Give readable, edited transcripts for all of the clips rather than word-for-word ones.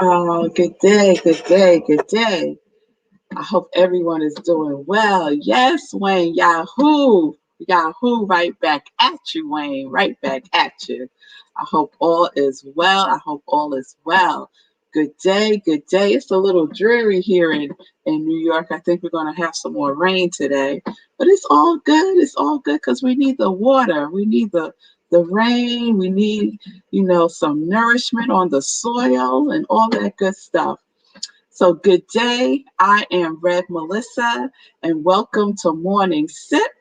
y'all. Good day, good day, good day. I hope everyone is doing well. Yes, Wayne, Yahoo. Yahoo, right back at you, Wayne. Right back at you. I hope all is well. I hope all is well. Good day, good day. It's a little dreary here in New York. I think we're going to have some more rain today. But it's all good. It's all good because we need the water. We need the rain. We need, some nourishment on the soil and all that good stuff. So, good day. I am Rev Melissa, and welcome to Morning Sip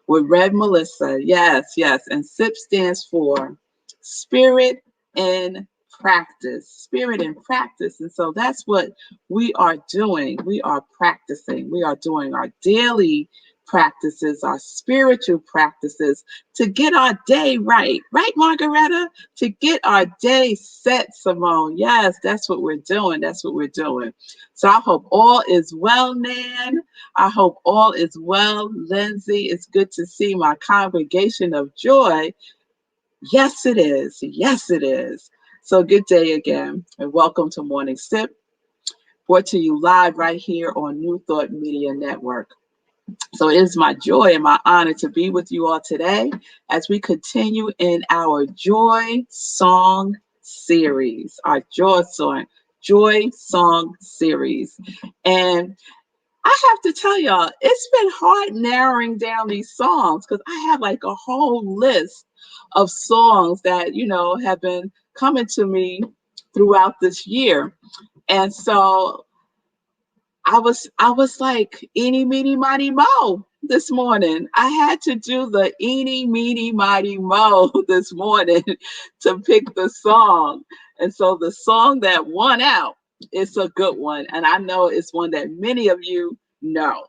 with Rev Melissa. Yes, yes. And SIP stands for Spirit in Practice. Spirit in Practice. And so that's what we are doing. We are practicing. We are doing our daily practices, our spiritual practices to get our day right. Right, Margaretta? To get our day set, Simone. Yes, that's what we're doing. That's what we're doing. So I hope all is well, Nan. I hope all is well, Lindsay. It's good to see my congregation of joy. Yes, it is. Yes, it is. So good day again, and welcome to Morning Sip, brought to you live right here on New Thought Media Network. So it is my joy and my honor to be with you all today as we continue in our Joy Song series, Joy Song series. And I have to tell y'all, it's been hard narrowing down these songs because I have like a whole list of songs that, have been coming to me throughout this year. And so I was like eeny meeny miny mo this morning. I had to do the eeny meeny miny mo this morning to pick the song. And so the song that won out is a good one. And I know it's one that many of you know.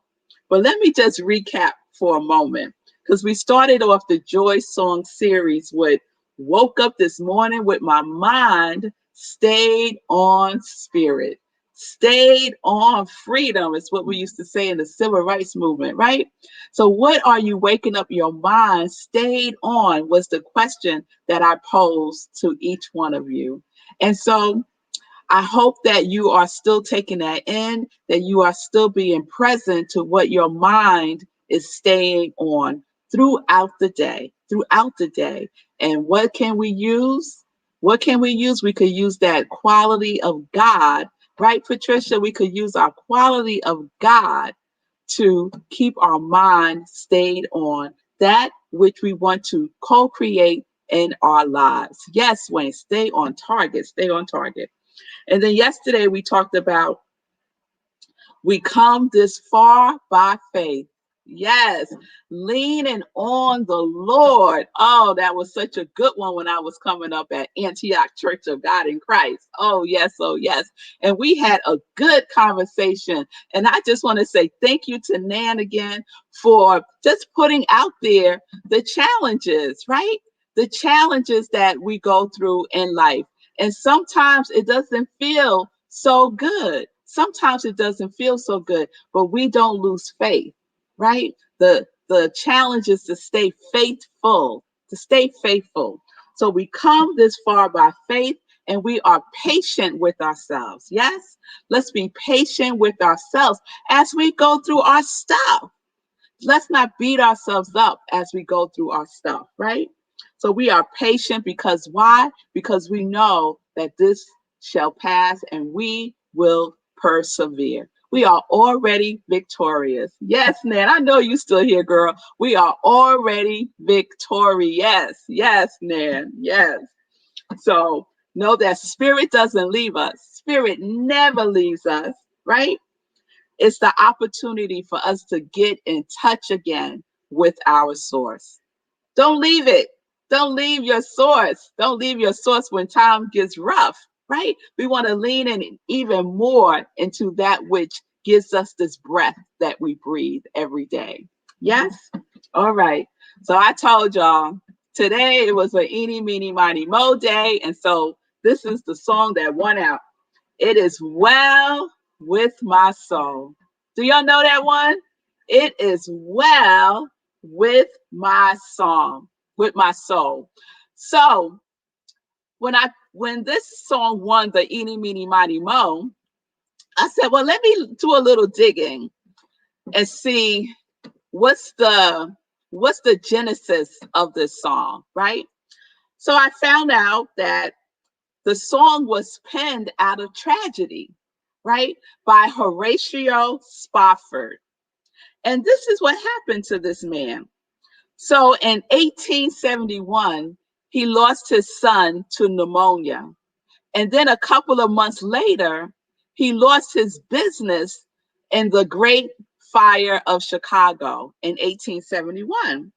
But let me just recap for a moment because we started off the Joy Song series with Woke Up This Morning with My Mind Stayed on Spirit. Stayed on freedom is what we used to say in the civil rights movement, right? So what are you waking up your mind stayed on was the question that I posed to each one of you. And so I hope that you are still taking that in, that you are still being present to what your mind is staying on throughout the day. And what can we use? What can we use? We could use that quality of God, right, Patricia? We could use our quality of God to keep our mind stayed on that which we want to co-create in our lives. Yes, Wayne, stay on target, stay on target. And then yesterday we talked about we come this far by faith. Yes, leaning on the Lord. Oh, that was such a good one when I was coming up at Antioch Church of God in Christ. Oh, yes, oh, yes. And we had a good conversation. And I just want to say thank you to Nan again for just putting out there the challenges, right? The challenges that we go through in life. And sometimes it doesn't feel so good. Sometimes it doesn't feel so good, but we don't lose faith, right? The challenge is to stay faithful, to stay faithful. So we come this far by faith and we are patient with ourselves. Yes, let's be patient with ourselves as we go through our stuff. Let's not beat ourselves up as we go through our stuff, right? So we are patient because why? Because we know that this shall pass and we will persevere. We are already victorious. Yes, Nan, I know you still here, girl. We are already victorious. Yes, Nan. Yes. So know that spirit doesn't leave us. Spirit never leaves us, right? It's the opportunity for us to get in touch again with our source. Don't leave it. Don't leave your source. Don't leave your source when time gets rough, right? We want to lean in even more into that which gives us this breath that we breathe every day. Yes? All right. So I told y'all today it was an eeny, meeny, miny, mo day. And so this is the song that won out. It is Well with My Soul. Do y'all know that one? It is well with my song, with my soul. So when I when this song won the Eeny, Meeny, Miny, Mo, I said, well, let me do a little digging and see what's the genesis of this song, right? So I found out that the song was penned out of tragedy, right, by Horatio Spafford. And this is what happened to this man. So in 1871, he lost his son to pneumonia. And then a couple of months later, he lost his business in the Great Fire of Chicago in 1871.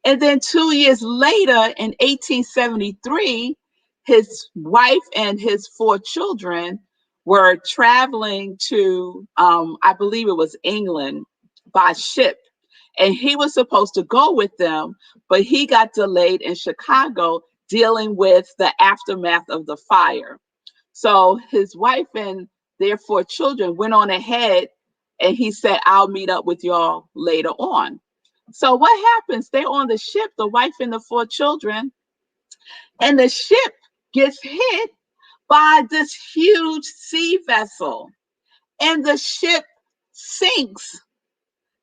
And then 2 years later, in 1873, his wife and his 4 children were traveling to, I believe it was England, by ship. And he was supposed to go with them, but he got delayed in Chicago dealing with the aftermath of the fire. So his wife and their 4 children went on ahead, and he said, I'll meet up with y'all later on. So what happens? They're on the ship, the wife and the 4 children, and the ship gets hit by this huge sea vessel, and the ship sinks.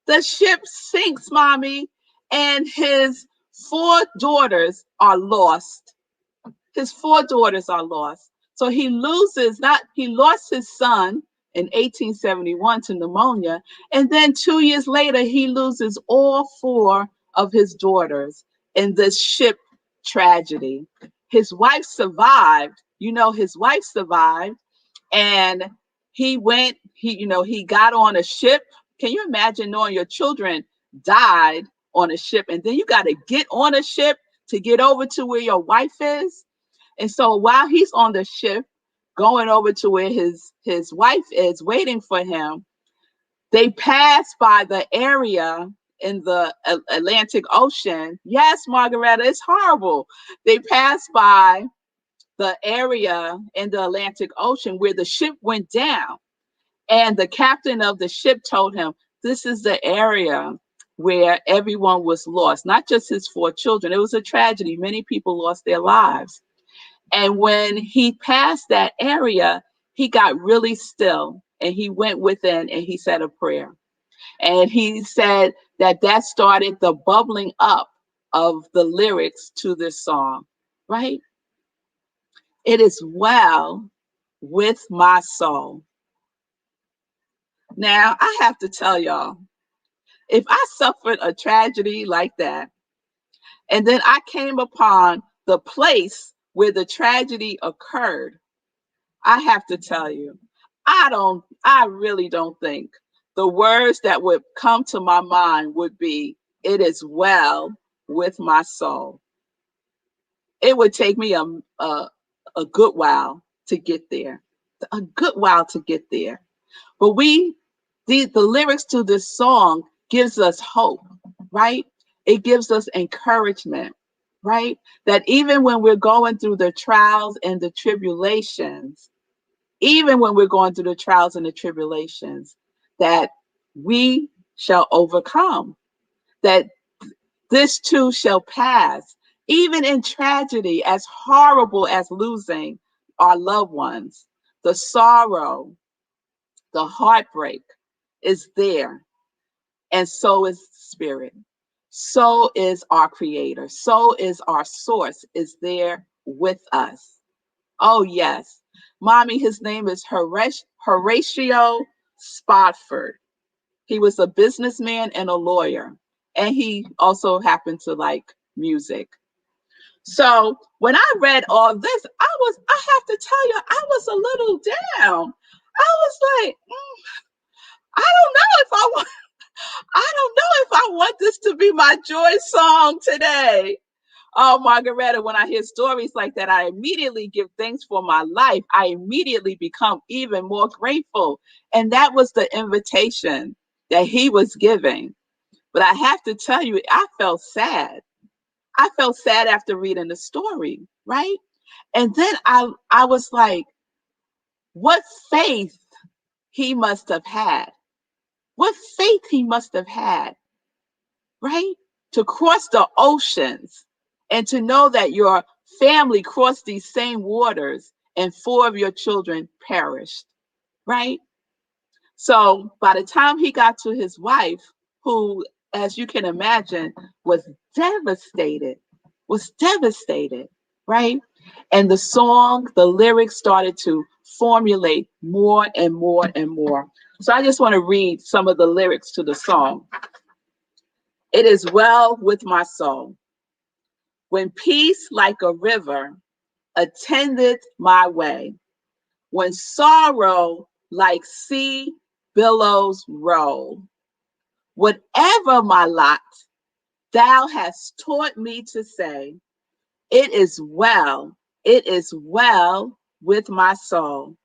The ship sinks, mommy, and his 4 daughters are lost. His 4 daughters are lost. So he lost his son in 1871 to pneumonia. And then 2 years later, he loses all 4 of his daughters in this ship tragedy. His wife survived. His wife survived. And he got on a ship. Can you imagine knowing your children died on a ship, and then you got to get on a ship to get over to where your wife is? And so while he's on the ship going over to where his wife is waiting for him, they pass by the area in the Atlantic Ocean. Yes, Margaretta, it's horrible. They pass by the area in the Atlantic Ocean where the ship went down. And the captain of the ship told him, this is the area where everyone was lost, not just his 4 children. It was a tragedy. Many people lost their lives. And when he passed that area, he got really still, and he went within and he said a prayer. And he said that started the bubbling up of the lyrics to this song, right? It is well with my soul. Now, I have to tell y'all, if I suffered a tragedy like that, and then I came upon the place where the tragedy occurred, I have to tell you, I really don't think the words that would come to my mind would be, it is well with my soul. It would take me a good while to get there, a good while to get there. But the lyrics to this song gives us hope, right? It gives us encouragement, right? That even when we're going through the trials and the tribulations, even when we're going through the trials and the tribulations, that we shall overcome, that this too shall pass. Even in tragedy, as horrible as losing our loved ones, the sorrow, the heartbreak is there. And so is spirit. So is our creator. So is our source is there with us. Oh, yes. Mommy, his name is Horatio Spafford. He was a businessman and a lawyer. And he also happened to like music. So when I read all this, I have to tell you, I was a little down. I was like, I don't know if I don't know if I want this to be my joy song today. Oh, Margaretta, when I hear stories like that, I immediately give thanks for my life. I immediately become even more grateful. And that was the invitation that he was giving. But I have to tell you, I felt sad. I felt sad after reading the story, right? And then I was like, what faith he must have had. What faith he must have had, right? To cross the oceans and to know that your family crossed these same waters and 4 of your children perished, right? So by the time he got to his wife, who, as you can imagine, was devastated, was devastated, right? And the song, the lyrics started to formulate more and more and more. So I just want to read some of the lyrics to the song. It is well with my soul. When peace like a river attended my way, when sorrow like sea billows roll, whatever my lot, thou hast taught me to say, it is well with my soul.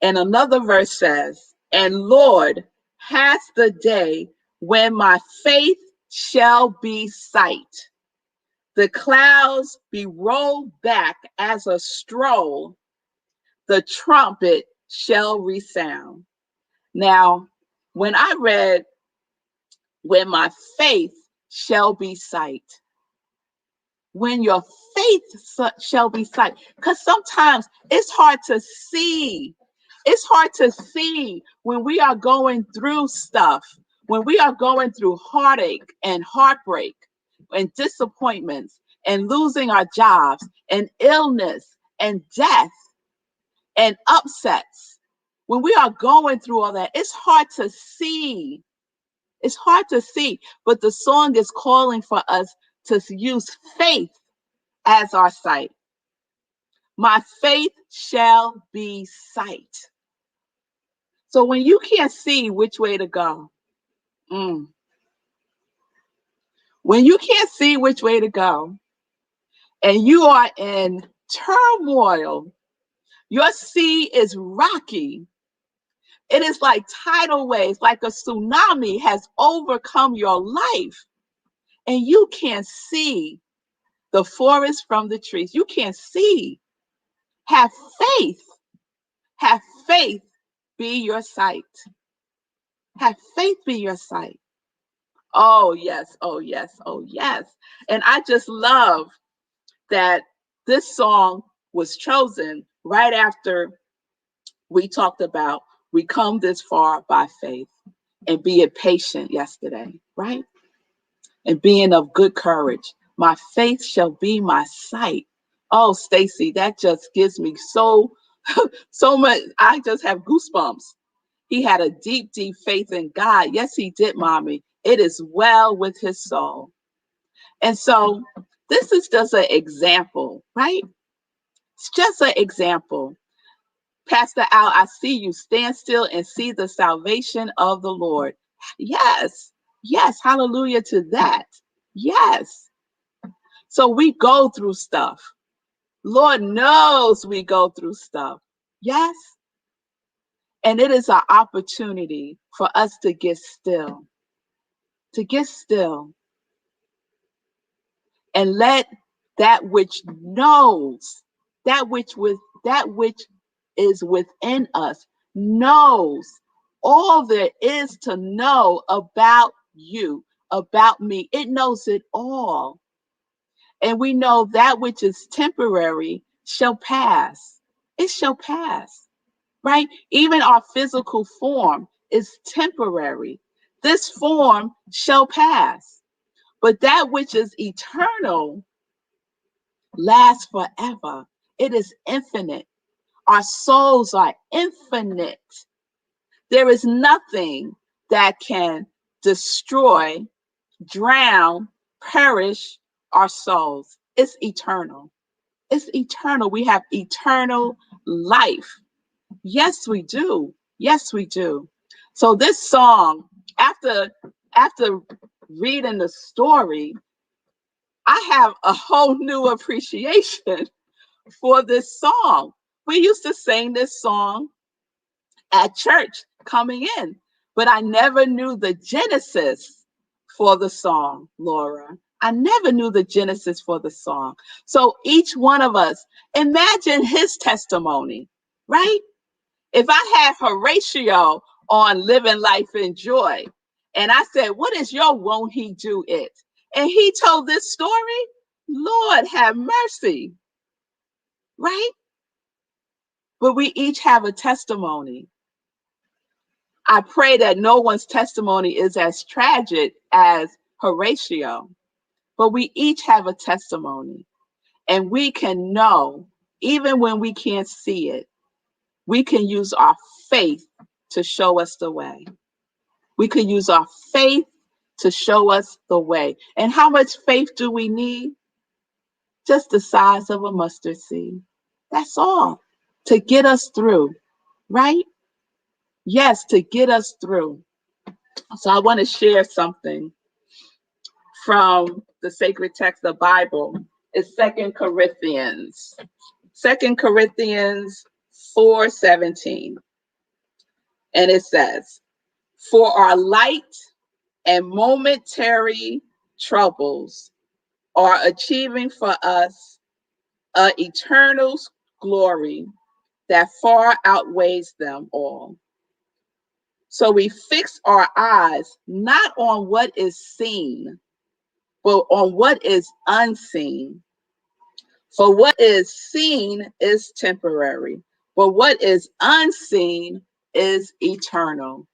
And another verse says, and Lord, hath the day when my faith shall be sight, the clouds be rolled back as a stroll, the trumpet shall resound. Now, when I read, when my faith shall be sight, when your faith shall be sight, because sometimes it's hard to see. It's hard to see when we are going through stuff, when we are going through heartache and heartbreak and disappointments and losing our jobs and illness and death and upsets. When we are going through all that, it's hard to see. It's hard to see, but the song is calling for us to use faith as our sight. My faith shall be sight. So when you can't see which way to go, when you can't see which way to go, and you are in turmoil, your sea is rocky. It is like tidal waves, like a tsunami has overcome your life, and you can't see the forest from the trees. You can't see. Have faith. Have faith be your sight. Have faith be your sight. Oh, yes. Oh, yes. Oh, yes. And I just love that this song was chosen right after we talked about we come this far by faith and being patient yesterday, right? And being of good courage. My faith shall be my sight. Oh, Stacy, that just gives me so much. I just have goosebumps. He had a deep, deep faith in God. Yes, he did, mommy. It is well with his soul. And so this is just an example, right? It's just an example. Pastor Al, I see you. Stand still and see the salvation of the Lord. Yes. Yes. Hallelujah to that. Yes. So we go through stuff. Lord knows we go through stuff. Yes. And it is an opportunity for us to get still, and let that which knows, that which is within us, knows all there is to know about you, about me. It knows it all. And we know that which is temporary shall pass. It shall pass, right? Even our physical form is temporary. This form shall pass. But that which is eternal lasts forever. It is infinite. Our souls are infinite. There is nothing that can destroy, drown, perish our souls. It's eternal. It's eternal. We have eternal life. Yes, we do. Yes, we do. So this song, after reading the story, I have a whole new appreciation for this song. We used to sing this song at church coming in, but I never knew the genesis for the song, Laura. I never knew the genesis for the song. So each one of us, imagine his testimony, right? If I had Horatio on Living Life in Joy, and I said, what is your won't he do it? And he told this story, Lord have mercy, right? But we each have a testimony. I pray that no one's testimony is as tragic as Horatio, but we each have a testimony, and we can know, even when we can't see it, we can use our faith to show us the way. We can use our faith to show us the way. And how much faith do we need? Just the size of a mustard seed. That's all to get us through, right? Yes, to get us through. So I want to share something from the sacred text, the Bible. It's 2 Corinthians. 2 Corinthians 4:17. And it says, "For our light and momentary troubles are achieving for us an eternal glory that far outweighs them all. So we fix our eyes not on what is seen, but on what is unseen. For what is seen is temporary, but what is unseen is eternal."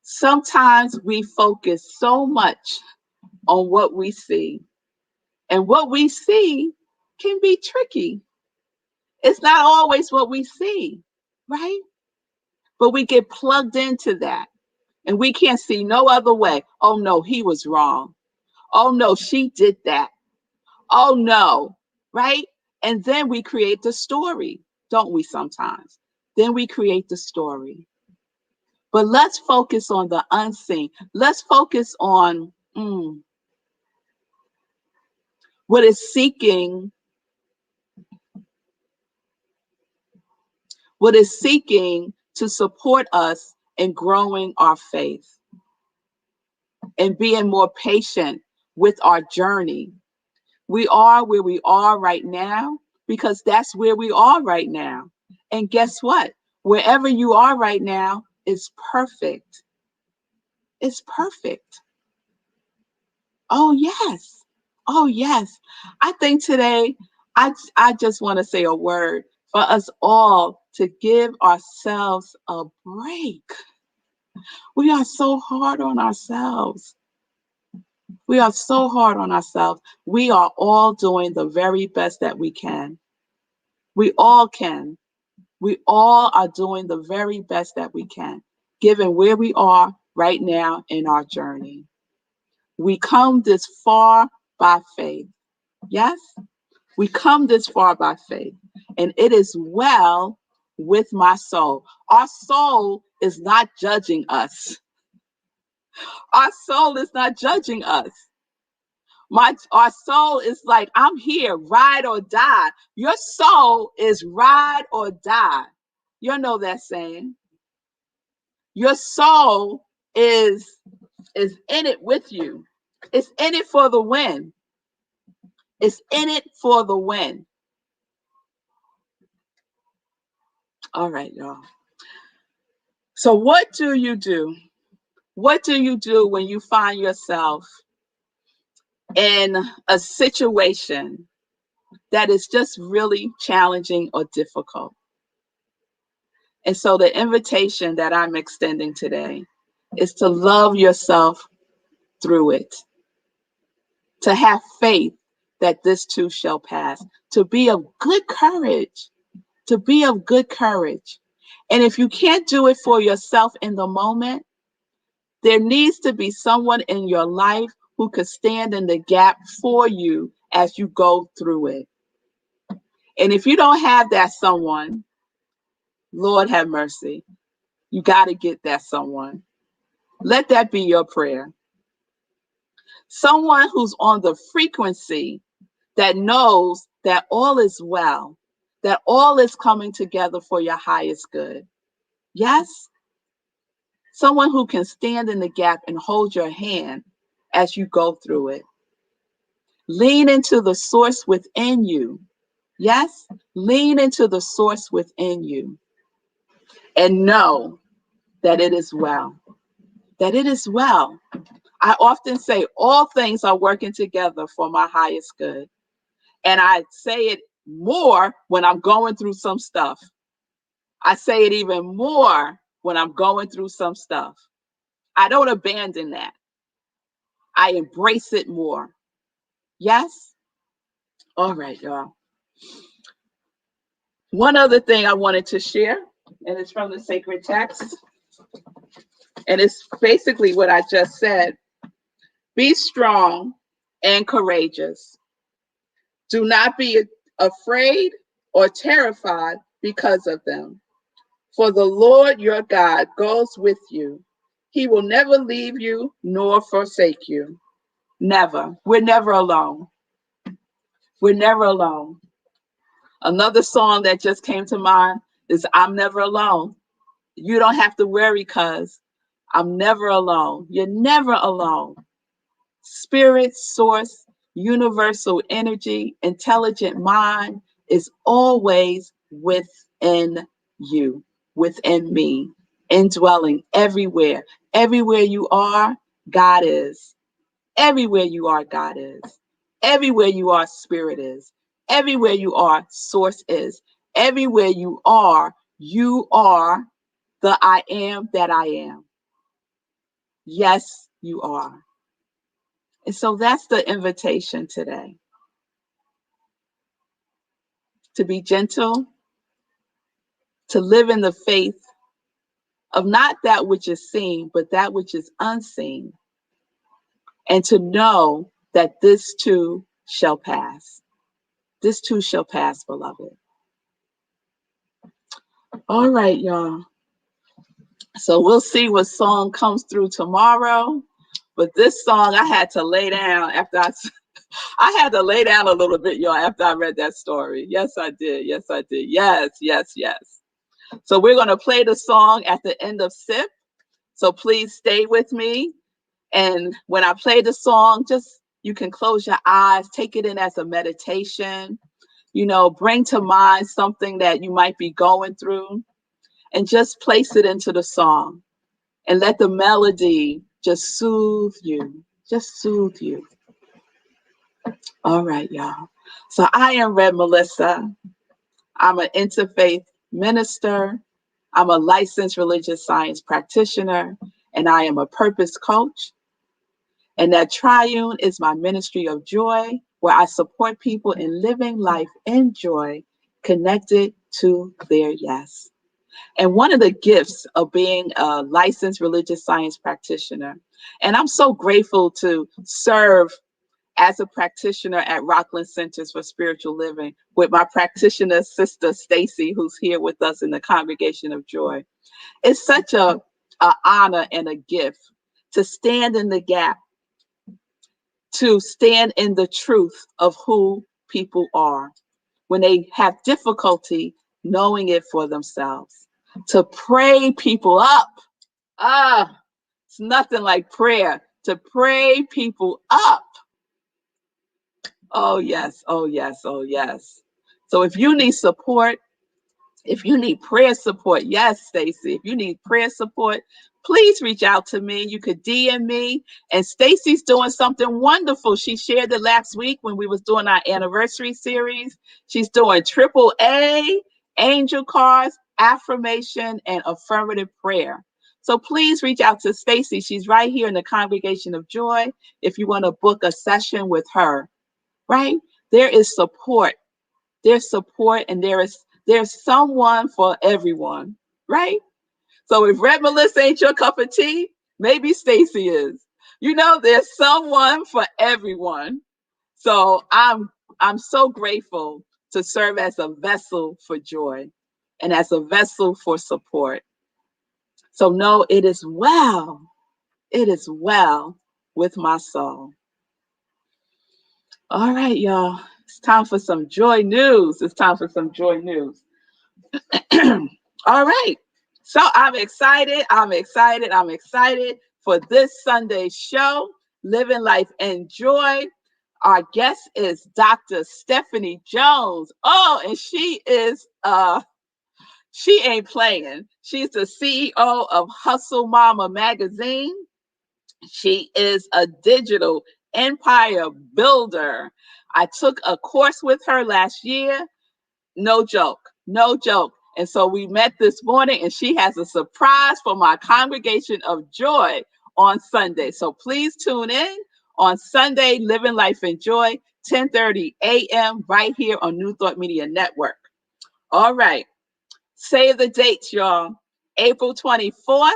Sometimes we focus so much on what we see, and what we see can be tricky. It's not always what we see, right? But we get plugged into that, and we can't see no other way. Oh no, he was wrong. Oh no, she did that. Oh no, right? And then we create the story, don't we sometimes? Then we create the story. But let's focus on the unseen. Let's focus on what is seeking, to support us in growing our faith and being more patient with our journey. We are where we are right now because that's where we are right now. And guess what? Wherever you are right now is perfect. It's perfect. Oh, yes. Oh, yes. I think today, I just want to say a word for us all to give ourselves a break. We are so hard on ourselves. We are so hard on ourselves. We are all doing the very best that we can. We all can. We all are doing the very best that we can, given where we are right now in our journey. We come this far by faith. Yes, we come this far by faith, and it is well with my soul. Our soul is not judging us. Our soul is not judging us. Our soul is like, I'm here, ride or die. Your soul is ride or die. You know that saying. Your soul is in it with you. It's in it for the win. It's in it for the win. All right, y'all. So what do you do? What do you do when you find yourself in a situation that is just really challenging or difficult? And so the invitation that I'm extending today is to love yourself through it, to have faith that this too shall pass, to be of good courage, to be of good courage. And if you can't do it for yourself in the moment, there needs to be someone in your life who could stand in the gap for you as you go through it. And if you don't have that someone, Lord have mercy, you got to get that someone. Let that be your prayer. Someone who's on the frequency that knows that all is well, that all is coming together for your highest good. Yes? Someone who can stand in the gap and hold your hand as you go through it. Lean into the source within you. Yes? Lean into the source within you and know that it is well. That it is well. I often say all things are working together for my highest good. And I say it more when I'm going through some stuff. I say it even more when I'm going through some stuff. I don't abandon that. I embrace it more. Yes? All right, y'all. One other thing I wanted to share, and it's from the sacred text, and it's basically what I just said. Be strong and courageous. Do not be afraid or terrified because of them. For the Lord your God goes with you. He will never leave you nor forsake you. Never. We're never alone. We're never alone. Another song that just came to mind is I'm Never Alone. You don't have to worry because I'm never alone. You're never alone. Spirit, source, universal energy, intelligent mind is always within you, within me, indwelling everywhere. Everywhere you are, God is. Everywhere you are, God is. Everywhere you are, Spirit is. Everywhere you are, Source is. Everywhere you are the I am that I am. Yes, you are. And so that's the invitation today, to be gentle, to live in the faith of not that which is seen, but that which is unseen, and to know that this too shall pass. This too shall pass, beloved. All right, y'all. So we'll see what song comes through tomorrow. But this song I had to lay down after I had to lay down a little bit, y'all, after I read that story. Yes, I did. Yes, I did. Yes, yes, yes. So we're going to play the song at the end of SIP. So please stay with me. And when I play the song, just you can close your eyes, take it in as a meditation, bring to mind something that you might be going through and just place it into the song and let the melody just soothe you, just soothe you. All right, y'all. So I am Red Melissa. I'm an interfaith minister. I'm a licensed religious science practitioner, and I am a purpose coach. And that Triune is my ministry of joy, where I support people in living life in joy, connected to their yes. And one of the gifts of being a licensed religious science practitioner, and I'm so grateful to serve as a practitioner at Rockland Centers for Spiritual Living with my practitioner sister Stacy, who's here with us in the Congregation of Joy. It's such a honor and a gift to stand in the gap, to stand in the truth of who people are when they have difficulty knowing it for themselves, to pray people up. It's nothing like prayer, to pray people up. Oh, yes. Oh, yes. Oh, yes. So if you need support, if you need prayer support, yes, Stacy, if you need prayer support, please reach out to me. You could DM me. And Stacy's doing something wonderful. She shared it last week when we was doing our anniversary series. She's doing AAA, angel cards, affirmation, and affirmative prayer. So please reach out to Stacy. She's right here in the Congregation of Joy if you want to book a session with her. Right? There is support. There's support, and there's someone for everyone, right? So if Red Melissa ain't your cup of tea, maybe Stacy is. There's someone for everyone. So I'm so grateful to serve as a vessel for joy and as a vessel for support. So know it is well. It is well with my soul. All right, y'all. It's time for some joy news. It's time for some joy news. All right. So I'm excited. I'm excited. I'm excited for this Sunday's show, Living Life in Joy. Our guest is Dr. Stephanie Jones. Oh, and she ain't playing. She's the CEO of Hustle Mama magazine. She is a digital empire builder. I took a course with her last year. No joke, no joke. And so we met this morning, and she has a surprise for my congregation of joy on Sunday. So please tune in on Sunday, Living Life in Joy, 10:30 a.m. right here on New Thought Media Network. All right, save the dates, y'all. April 24th,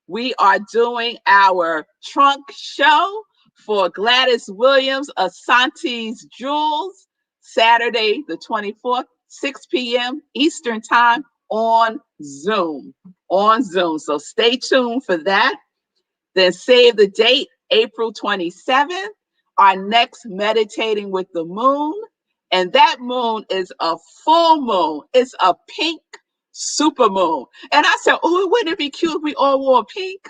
we are doing our trunk show for Gladys Williams, Asante's Jewels, Saturday the 24th, 6 p.m. Eastern Time on Zoom. On Zoom. So stay tuned for that. Then save the date, April 27th, our next Meditating with the Moon. And that moon is a full moon. It's a pink super moon. And I said, oh, wouldn't it be cute if we all wore pink?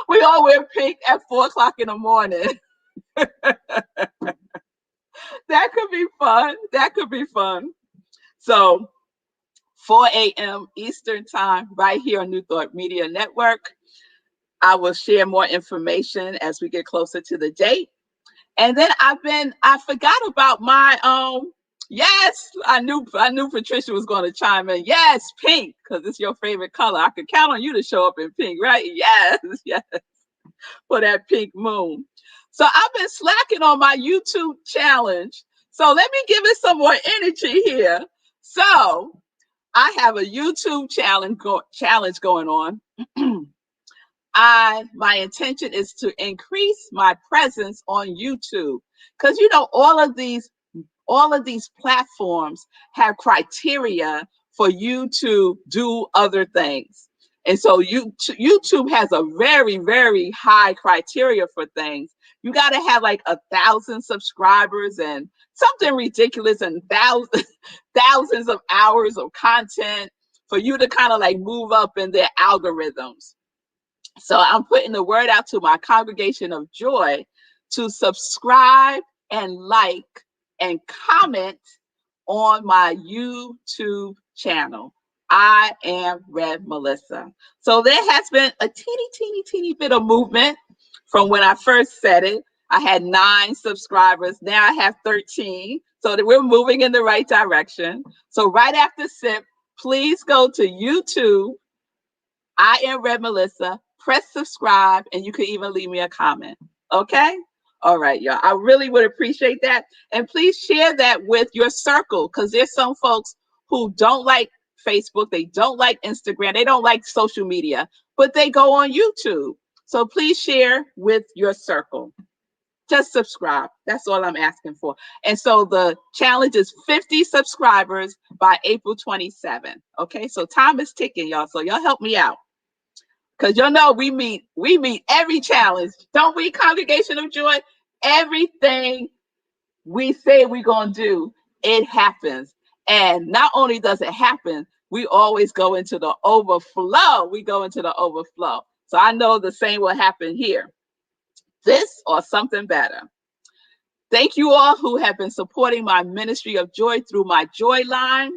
We all wear pink at 4 o'clock in the morning. That could be fun. That could be fun. So 4 a.m. Eastern Time, right here on New Thought Media Network. I will share more information as we get closer to the date. And then I forgot about my yes, I knew Patricia was going to chime in. Yes, pink, because it's your favorite color. I could count on you to show up in pink, right? Yes, yes, for that pink moon. So I've been slacking on my YouTube challenge. So let me give it some more energy here. So I have a YouTube challenge going on. My intention is to increase my presence on YouTube, because all of these platforms have criteria for you to do other things. And so YouTube has a very, very high criteria for things. You got to have like 1,000 subscribers and something ridiculous, and thousands of hours of content for you to kind of like move up in their algorithms. So I'm putting the word out to my congregation of joy to subscribe and like and comment on my YouTube channel. I am Rev Melissa. So there has been a teeny bit of movement from when I first said it. I had 9 subscribers. Now I have 13. So that we're moving in the right direction. So right after SIP, please go to YouTube. I am Rev Melissa. Press subscribe, and you can even leave me a comment. Okay? All right, y'all. I really would appreciate that. And please share that with your circle, because there's some folks who don't like Facebook, they don't like Instagram, they don't like social media, but they go on YouTube. So please share with your circle. Just subscribe. That's all I'm asking for. And so the challenge is 50 subscribers by April 27th. Okay, so time is ticking, y'all. So y'all help me out. Because y'all know we meet every challenge. Don't we, Congregation of Joy? Everything we say we're going to do, it happens. And not only does it happen, we always go into the overflow. We go into the overflow. So I know the same will happen here. This or something better. Thank you all who have been supporting my ministry of joy through my Joy line,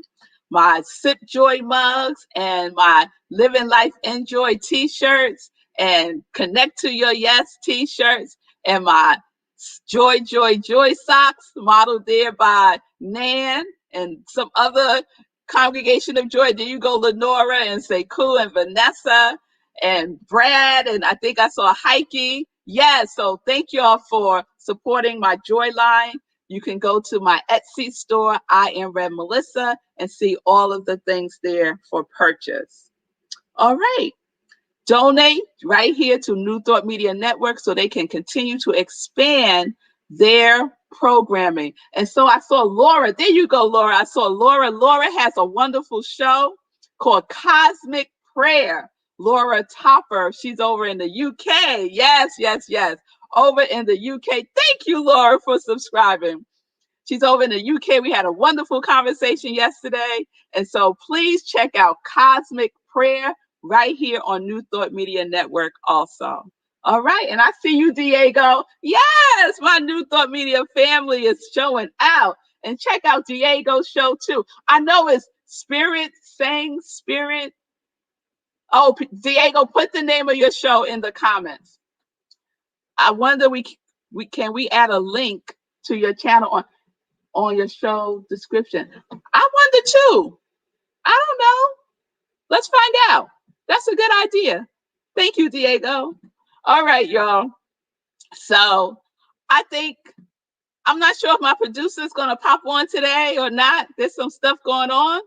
my Sip Joy mugs, and my Living Life Enjoy t-shirts, and Connect to Your Yes t-shirts, and my Joy, Joy, Joy socks modeled there by Nan and some other Congregation of Joy. There you go, Lenora and Sekou and Vanessa and Brad, and I think I saw Heike. Yes, so thank y'all for supporting my Joy line. You can go to my Etsy store, I Am Rev Melissa, and see all of the things there for purchase. All right. Donate right here to New Thought Media Network so they can continue to expand their programming. And so I saw Laura. There you go, Laura. I saw Laura. Laura has a wonderful show called Cosmic Prayer. Laura Topper. She's over in the UK. Yes, yes, yes. Over in the UK. Thank you, Laura, for subscribing. She's over in the UK. We had a wonderful conversation yesterday. And so please check out Cosmic Prayer right here on New Thought Media Network also. All right. And I see you, Diego. Yes, my New Thought Media family is showing out. And check out Diego's show too. I know it's Spirit Sang Spirit. Oh, Diego, put the name of your show in the comments. I wonder we can we add a link to your channel on your show description. I wonder too. I don't know. Let's find out. That's a good idea. Thank you, Diego. All right, y'all. So I think I'm not sure if my producer is going to pop on today or not. There's some stuff going on.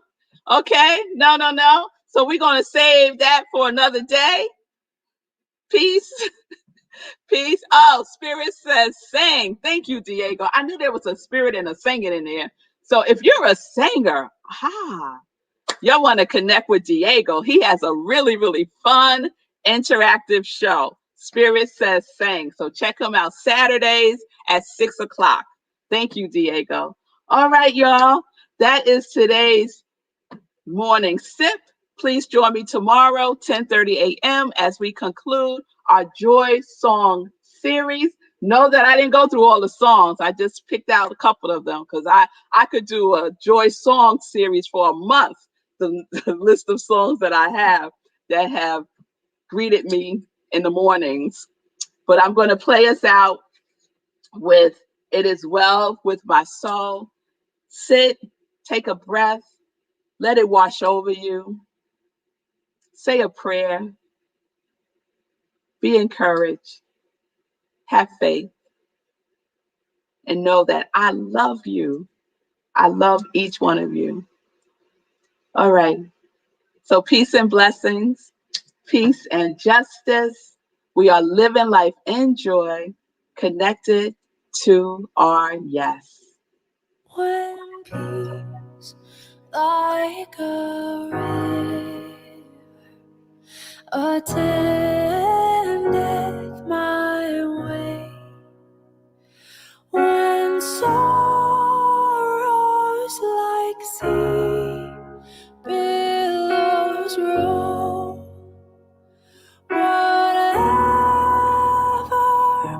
Okay. No. So we're going to save that for another day. Peace. Peace. Oh, Spirit says sing. Thank you, Diego. I knew there was a spirit and a singing in there. So if you're a singer, y'all want to connect with Diego. He has a really, really fun, interactive show. Spirit says sing. So check him out Saturdays at 6 o'clock. Thank you, Diego. All right, y'all. That is today's morning sip. Please join me tomorrow, 10:30 a.m. as we conclude our Joy Song series. Know that I didn't go through all the songs. I just picked out a couple of them because I could do a Joy Song series for a month. The list of songs that I have that have greeted me in the mornings. But I'm going to play us out with It Is Well With My Soul. Sit, take a breath, let it wash over you. Say a prayer, be encouraged, have faith, and know that I love you. I love each one of you. All right. So peace and blessings, peace and justice. We are living life in joy, connected to our yes. When peace like a river attendeth my way, when sorrows like sea billows roll, whatever,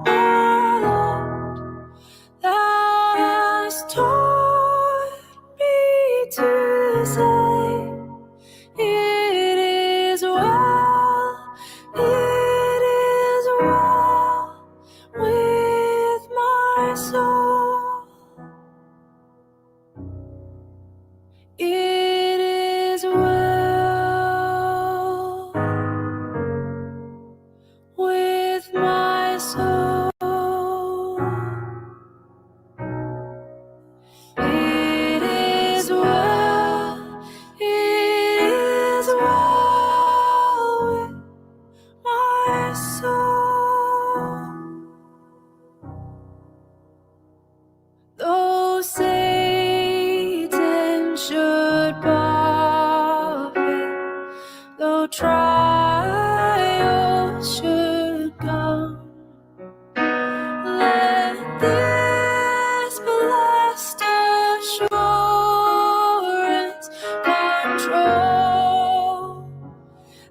my Lord, thou hast taught me to say, it is well with my soul. It is well with my soul. It is well with my soul. Though Satan should buffet, though trials should come, let this blessed assurance control,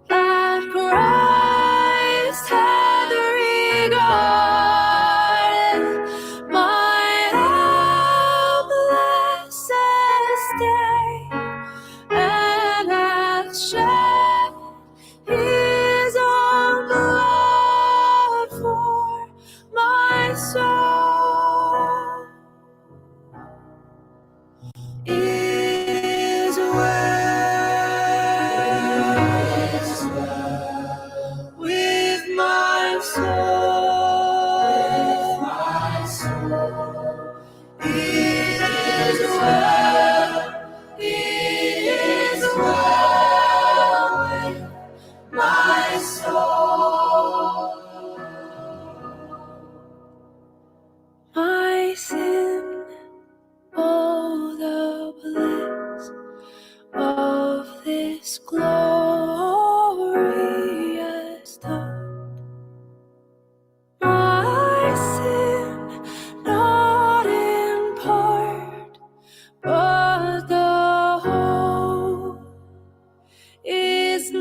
that Christ hath regarded my helpless estate, and hath shed his own blood for my soul. It is well with my soul. It is well with my soul. My sin, oh, the bliss of this glorious thought. My sin, not in part, but the whole, is